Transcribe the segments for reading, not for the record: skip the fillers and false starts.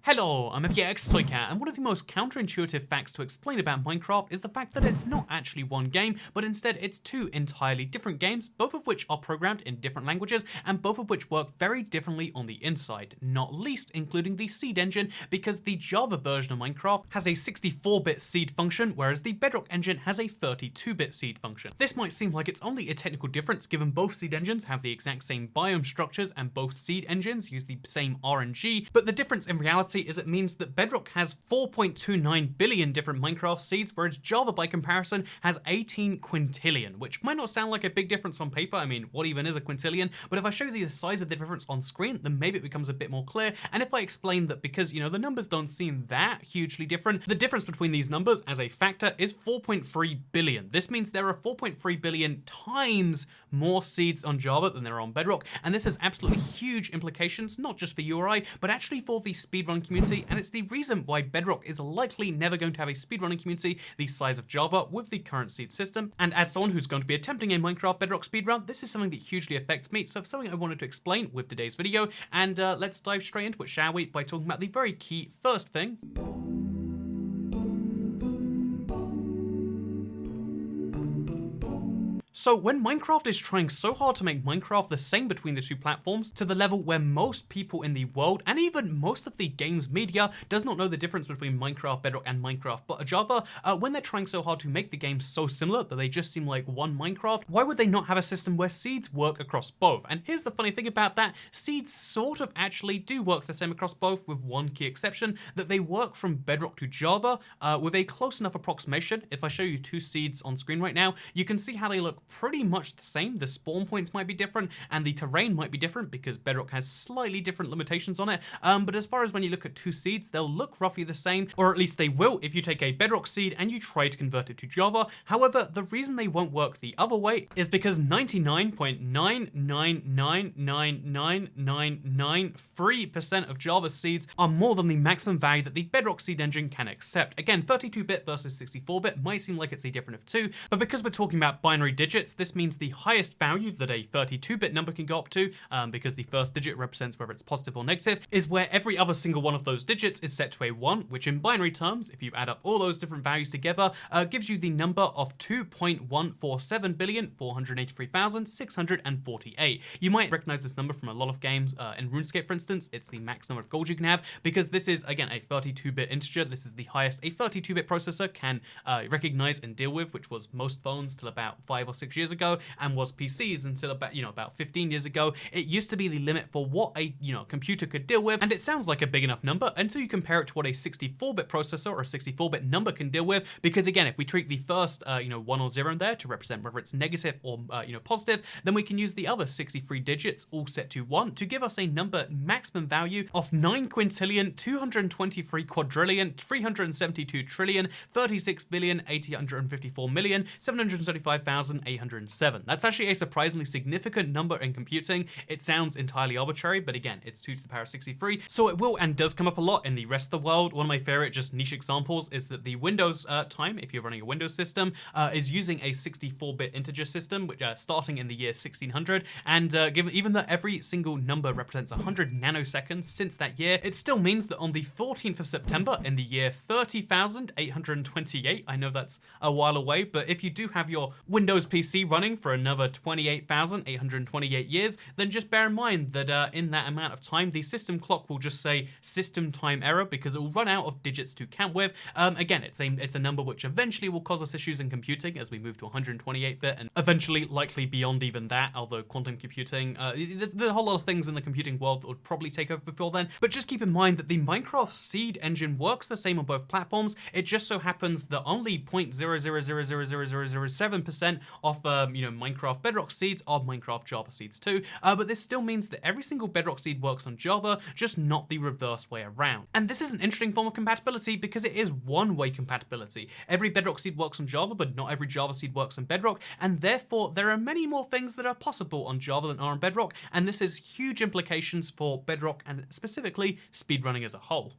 Hello, I'm FPX Cat, and one of the most counterintuitive facts to explain about Minecraft is the fact that it's not actually one game, but instead it's two entirely different games, both of which are programmed in different languages, and both of which work very differently on the inside, not least including the seed engine, because the Java version of Minecraft has a 64-bit seed function, whereas the Bedrock engine has a 32-bit seed function. This might seem like it's only a technical difference given both seed engines have the exact same biome structures and both seed engines use the same RNG, but the difference in reality is it means that Bedrock has 4.29 billion different Minecraft seeds, whereas Java by comparison has 18 quintillion, which might not sound like a big difference on paper. I mean, what even is a quintillion? But if I show you the size of the difference on screen, then maybe it becomes a bit more clear. And if I explain that because, the numbers don't seem that hugely different, the difference between these numbers as a factor is 4.3 billion. This means there are 4.3 billion times more seeds on Java than there are on Bedrock, and this has absolutely huge implications, not just for URI, but actually for the speedrun community, and it's the reason why Bedrock is likely never going to have a speedrunning community the size of Java with the current seed system. And as someone who's going to be attempting a Minecraft Bedrock speedrun, this is something that hugely affects me, so it's something I wanted to explain with today's video, and let's dive straight into it, shall we, by talking about the very key first thing. So when Minecraft is trying so hard to make Minecraft the same between the two platforms, to the level where most people in the world, and even most of the games media, does not know the difference between Minecraft Bedrock and Minecraft but Java, when they're trying so hard to make the games so similar that they just seem like one Minecraft, why would they not have a system where seeds work across both? And here's the funny thing about that, seeds sort of actually do work the same across both, with one key exception, that they work from Bedrock to Java with a close enough approximation. If I show you two seeds on screen right now, you can see how they look pretty much the same. The spawn points might be different and the terrain might be different because Bedrock has slightly different limitations on it, but as far as when you look at two seeds, they'll look roughly the same, or at least they will if you take a Bedrock seed and you try to convert it to Java. However, the reason they won't work the other way is because 99.999999993% of Java seeds are more than the maximum value that the Bedrock seed engine can accept. Again, 32-bit versus 64-bit might seem like it's a difference of 2, but because we're talking about binary digits, this means the highest value that a 32-bit number can go up to, because the first digit represents whether it's positive or negative, is where every other single one of those digits is set to a 1, which in binary terms, if you add up all those different values together, gives you the number of 2.147,483,648. You might recognize this number from a lot of games. In RuneScape, for instance, it's the max number of gold you can have, because this is, again, a 32-bit integer. This is the highest a 32-bit processor can recognize and deal with, which was most phones till about 5 or 6 years ago, and was PCs until about 15 years ago. It used to be the limit for what a computer could deal with, and it sounds like a big enough number until you compare it to what a 64-bit processor or a 64-bit number can deal with, because again, if we treat the first 1 or 0 there to represent whether it's negative or positive, then we can use the other 63 digits all set to 1 to give us a number maximum value of 9 quintillion 223 quadrillion 372 trillion 36 billion 854 million 735,807. That's actually a surprisingly significant number in computing. It sounds entirely arbitrary, but again, it's 2 to the power 63, so it will and does come up a lot in the rest of the world. One of my favorite just niche examples is that the Windows time, if you're running a Windows system, is using a 64-bit integer system, which starting in the year 1600, and given even that every single number represents 100 nanoseconds since that year, it still means that on the 14th of September in the year 30,828, I know that's a while away, but if you do have your Windows PC running for another 28,828 years, then just bear in mind that in that amount of time, the system clock will just say system time error because it will run out of digits to count with. Again, it's a number which eventually will cause us issues in computing as we move to 128-bit and eventually likely beyond even that, although quantum computing, there's a whole lot of things in the computing world that would probably take over before then. But just keep in mind that the Minecraft seed engine works the same on both platforms. It just so happens that only 0.0000007% of Minecraft Bedrock seeds are Minecraft Java seeds too, but this still means that every single Bedrock seed works on Java, just not the reverse way around. And this is an interesting form of compatibility because it is one-way compatibility. Every Bedrock seed works on Java, but not every Java seed works on Bedrock, and therefore there are many more things that are possible on Java than are on Bedrock, and this has huge implications for Bedrock and specifically speedrunning as a whole.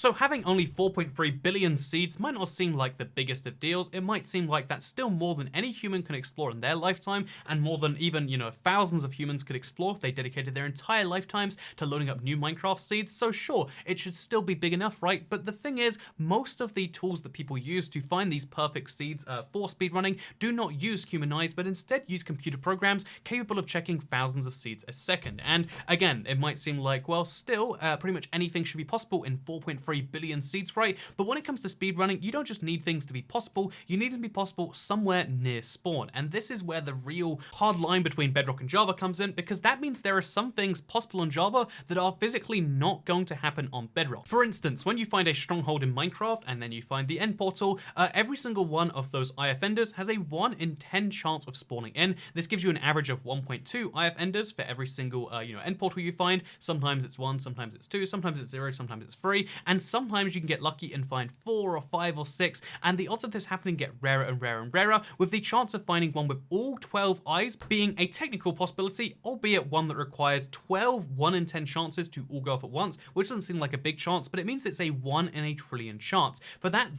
So having only 4.3 billion seeds might not seem like the biggest of deals. It might seem like that's still more than any human can explore in their lifetime, and more than even, thousands of humans could explore if they dedicated their entire lifetimes to loading up new Minecraft seeds. So sure, it should still be big enough, right? But the thing is, most of the tools that people use to find these perfect seeds for speedrunning do not use human eyes, but instead use computer programs capable of checking thousands of seeds a second. And again, it might seem like, well, still, pretty much anything should be possible in 4.3 billion seeds, right? But when it comes to speedrunning, you don't just need things to be possible, you need them to be possible somewhere near spawn. And this is where the real hard line between Bedrock and Java comes in, because that means there are some things possible on Java that are physically not going to happen on Bedrock. For instance, when you find a stronghold in Minecraft and then you find the end portal, every single one of those IF enders has a 1 in 10 chance of spawning in. This gives you an average of 1.2 IF enders for every single end portal you find. Sometimes it's 1, sometimes it's 2, sometimes it's 0, sometimes it's 3, and sometimes you can get lucky and find 4 or 5 or 6, and the odds of this happening get rarer and rarer and rarer, with the chance of finding one with all 12 eyes being a technical possibility, albeit one that requires 12 1 in 10 chances to all go off at once, which doesn't seem like a big chance, but it means it's a 1 in a trillion chance. For that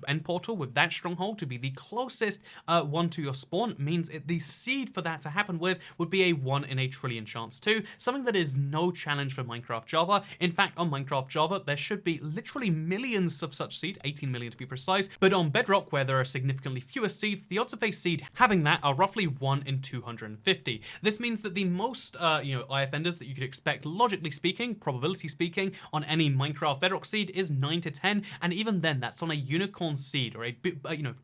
end portal with that stronghold to be the closest one to your spawn means the seed for that to happen with would be a 1 in a trillion chance too, something that is no challenge for Minecraft Java. In fact, on Minecraft Java, there should be literally millions of such seed, 18 million to be precise, but on Bedrock, where there are significantly fewer seeds, the odds of a seed having that are roughly 1 in 250. This means that the most, IF enders that you could expect, logically speaking, probability speaking, on any Minecraft Bedrock seed is 9 to 10, and even then, that's on a unicorn seed, or a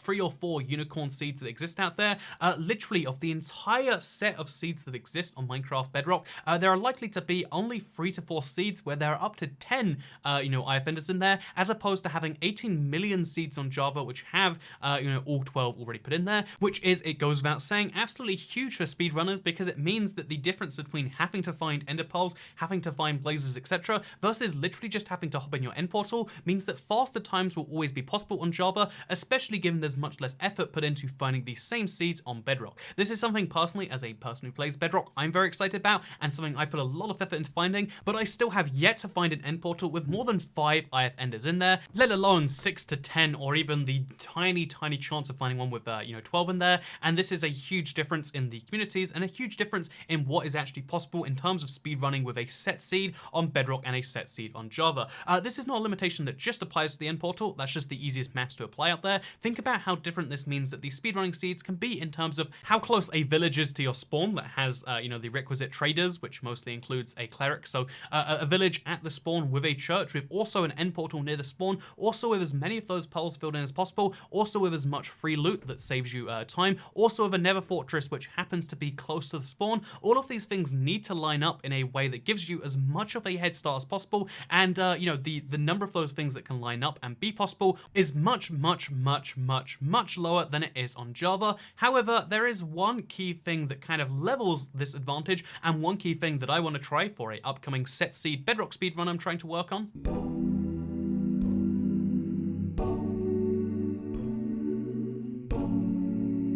3 or 4 unicorn seeds that exist out there. Literally, of the entire set of seeds that exist on Minecraft Bedrock, there are likely to be only 3 to 4 seeds where there are up to 10, IF enders in there, as opposed to having 18 million seeds on Java, which have, all 12 already put in there, which is, it goes without saying, absolutely huge for speedrunners, because it means that the difference between having to find ender pearls, having to find blazes, etc., versus literally just having to hop in your end portal means that faster times will always be possible on Java, especially given there's much less effort put into finding these same seeds on Bedrock. This is something personally, as a person who plays Bedrock, I'm very excited about, and something I put a lot of effort into finding, but I still have yet to find an end portal with more than 5 IF enders in there, let alone 6 to 10, or even the tiny chance of finding one with 12 in there. And this is a huge difference in the communities, and a huge difference in what is actually possible in terms of speedrunning with a set seed on Bedrock and a set seed on Java. This is not a limitation that just applies to the end portal, that's just the easiest maths to apply out there. Think about how different this means that these speedrunning seeds can be in terms of how close a village is to your spawn that has the requisite traders, which mostly includes a cleric. So a village at the spawn with a church, with also an end portal near the spawn, also with as many of those pearls filled in as possible, also with as much free loot that saves you time, also with a nether fortress which happens to be close to the spawn. All of these things need to line up in a way that gives you as much of a head start as possible, and the number of those things that can line up and be possible is much lower than it is on Java. However, there is one key thing that kind of levels this advantage, and one key thing that I want to try for a upcoming set seed Bedrock speedrun I'm trying to work on.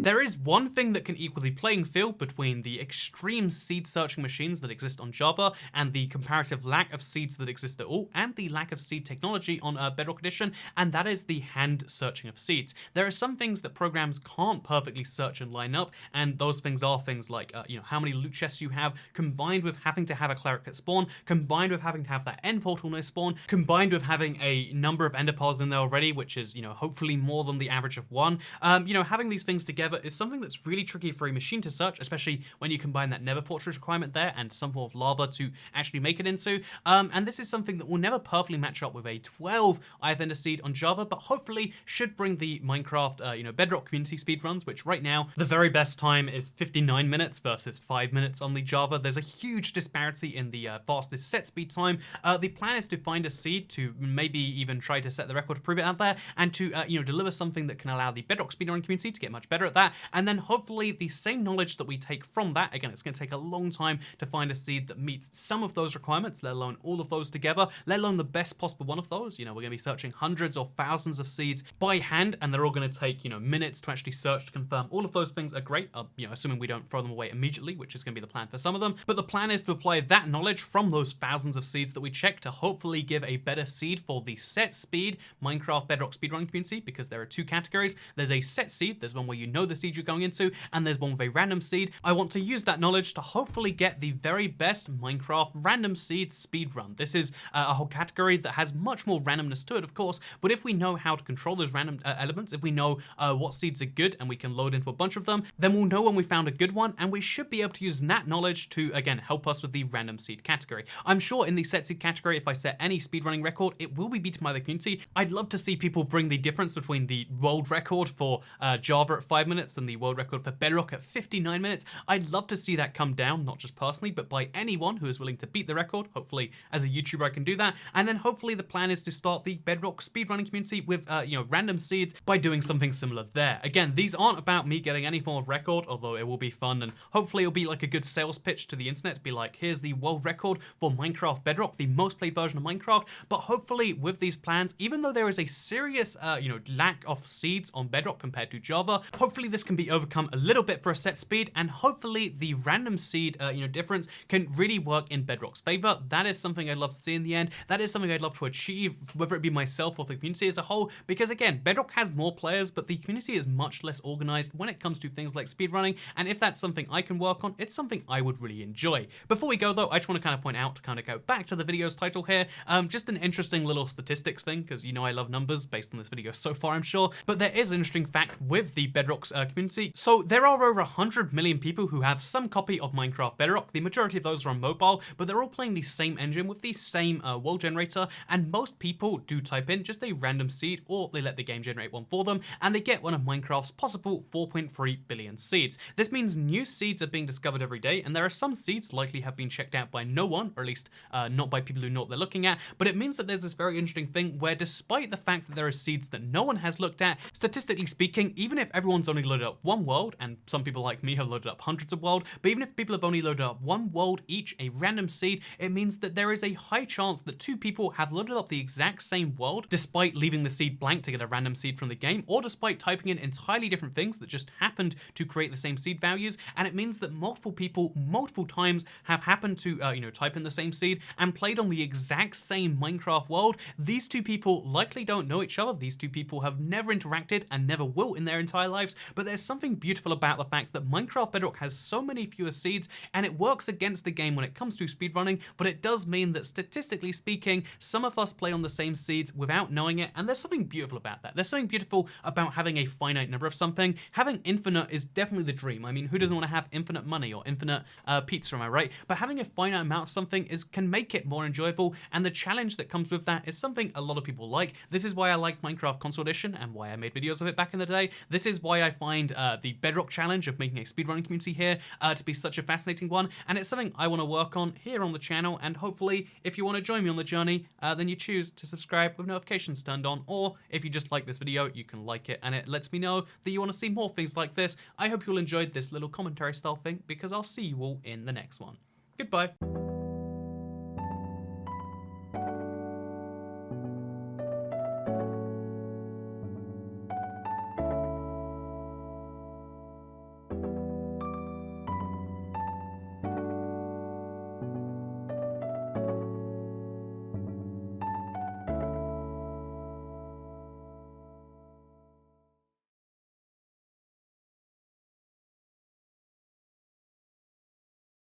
There is one thing that can equal the playing field between the extreme seed searching machines that exist on Java and the comparative lack of seeds that exist at all, and the lack of seed technology on Bedrock Edition, and that is the hand searching of seeds. There are some things that programs can't perfectly search and line up, and those things are things like how many loot chests you have, combined with having to have a cleric at spawn, combined with having to have that end portal near spawn, combined with having a number of ender pearls in there already, which is hopefully more than the average of 1. Having these things together is something that's really tricky for a machine to search, especially when you combine that nether fortress requirement there and some form of lava to actually make it into. And this is something that will never perfectly match up with a 12 IF ender seed on Java, but hopefully should bring the Minecraft Bedrock community speedruns, which right now the very best time is 59 minutes versus 5 minutes on the Java. There's a huge disparity in the fastest set speed time. The plan is to find a seed to maybe even try to set the record to prove it out there, and to deliver something that can allow the Bedrock speedrun community to get much better at that. that, and then hopefully the same knowledge that we take from that, again, it's going to take a long time to find a seed that meets some of those requirements, let alone all of those together, let alone the best possible one of those. You know, we're going to be searching hundreds or thousands of seeds by hand, and they're all going to take, you know, minutes to actually search to confirm. All of those things are great, you know, assuming we don't throw them away immediately, which is going to be the plan for some of them. But the plan is to apply that knowledge from those thousands of seeds that we check to hopefully give a better seed for the set speed Minecraft Bedrock speedrunning community, because there are two categories. There's a set seed, there's one where you know the seed you're going into, and there's one with a random seed. I want to use that knowledge to hopefully get the very best Minecraft random seed speedrun. This is a whole category that has much more randomness to it, of course, but if we know how to control those random elements, if we know what seeds are good and we can load into a bunch of them, then we'll know when we found a good one, and we should be able to use that knowledge to, again, help us with the random seed category. I'm sure in the set seed category, if I set any speedrunning record, it will be beaten by the community. I'd love to see people bring the difference between the world record for Java at 5 minutes and the world record for Bedrock at 59 minutes. I'd love to see that come down, not just personally, but by anyone who is willing to beat the record. Hopefully, as a YouTuber, I can do that. And then hopefully the plan is to start the Bedrock speedrunning community with, you know, random seeds by doing something similar there. Again, these aren't about me getting any form of record, although it will be fun, and hopefully it'll be like a good sales pitch to the internet to be like, here's the world record for Minecraft Bedrock, the most played version of Minecraft. But hopefully with these plans, even though there is a serious, you know, lack of seeds on Bedrock compared to Java, hopefully this can be overcome a little bit for a set speed, and hopefully the random seed, you know, difference can really work in Bedrock's favor. That is something I'd love to see in the end. That is something I'd love to achieve, whether it be myself or the community as a whole, because again, Bedrock has more players, but the community is much less organized when it comes to things like speedrunning, and if that's something I can work on, it's something I would really enjoy. Before we go though, I just want to kind of point out, to kind of go back to the video's title here, just an interesting little statistics thing, because you know I love numbers based on this video so far, I'm sure, but there is an interesting fact with the Bedrock's community. So there are over 100 million people who have some copy of Minecraft Bedrock. The majority of those are on mobile, but they're all playing the same engine with the same world generator, and most people do type in just a random seed, or they let the game generate one for them, and they get one of Minecraft's possible 4.3 billion seeds. This means new seeds are being discovered every day, and there are some seeds likely have been checked out by no one, or at least not by people who know what they're looking at, but it means that there's this very interesting thing where despite the fact that there are seeds that no one has looked at, statistically speaking, even if everyone's only loaded up one world, and some people like me have loaded up hundreds of world, but even if people have only loaded up one world each, a random seed, it means that there is a high chance that two people have loaded up the exact same world, despite leaving the seed blank to get a random seed from the game, or despite typing in entirely different things that just happened to create the same seed values, and it means that multiple people, multiple times, have happened to, you know, type in the same seed and played on the exact same Minecraft world. These two people likely don't know each other, these two people have never interacted and never will in their entire lives, but there's something beautiful about the fact that Minecraft Bedrock has so many fewer seeds, and it works against the game when it comes to speedrunning, but it does mean that statistically speaking, some of us play on the same seeds without knowing it, and there's something beautiful about that. There's something beautiful about having a finite number of something. Having infinite is definitely the dream. I mean, who doesn't want to have infinite money or infinite pizza, am I right? But having a finite amount of something can make it more enjoyable, and the challenge that comes with that is something a lot of people like. This is why I like Minecraft Console Edition and why I made videos of it back in the day. This is why I find the Bedrock challenge of making a speedrunning community here to be such a fascinating one, and it's something I want to work on here on the channel, and hopefully if you want to join me on the journey, then you choose to subscribe with notifications turned on, or if you just like this video, you can like it, and it lets me know that you want to see more things like this. I hope you all enjoyed this little commentary style thing, because I'll see you all in the next one. Goodbye.